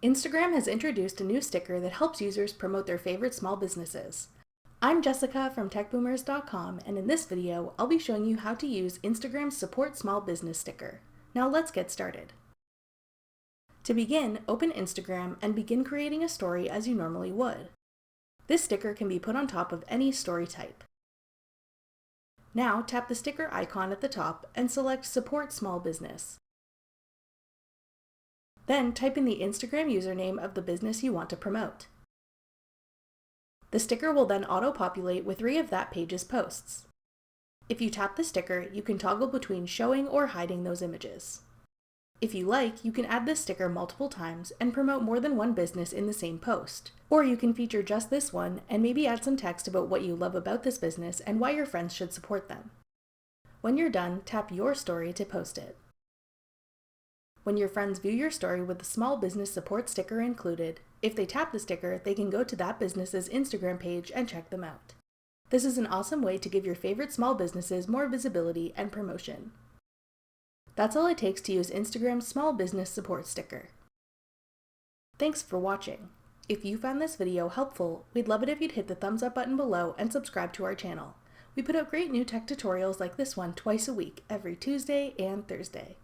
Instagram has introduced a new sticker that helps users promote their favorite small businesses. I'm Jessica from techboomers.com, and in this video, I'll be showing you how to use Instagram's Support Small Business sticker. Now let's get started. To begin, open Instagram and begin creating a story as you normally would. This sticker can be put on top of any story type. Now tap the sticker icon at the top and select Support Small Business. Then type in the Instagram username of the business you want to promote. The sticker will then auto-populate with 3 of that page's posts. If you tap the sticker, you can toggle between showing or hiding those images. If you like, you can add this sticker multiple times and promote more than one business in the same post. Or you can feature just this one and maybe add some text about what you love about this business and why your friends should support them. When you're done, tap your story to post it. When your friends view your story with the small business support sticker included, if they tap the sticker, they can go to that business's Instagram page and check them out. This is an awesome way to give your favorite small businesses more visibility and promotion. That's all it takes to use Instagram's small business support sticker. Thanks for watching. If you found this video helpful, we'd love it if you'd hit the thumbs up button below and subscribe to our channel. We put out great new tech tutorials like this one twice a week, every Tuesday and Thursday.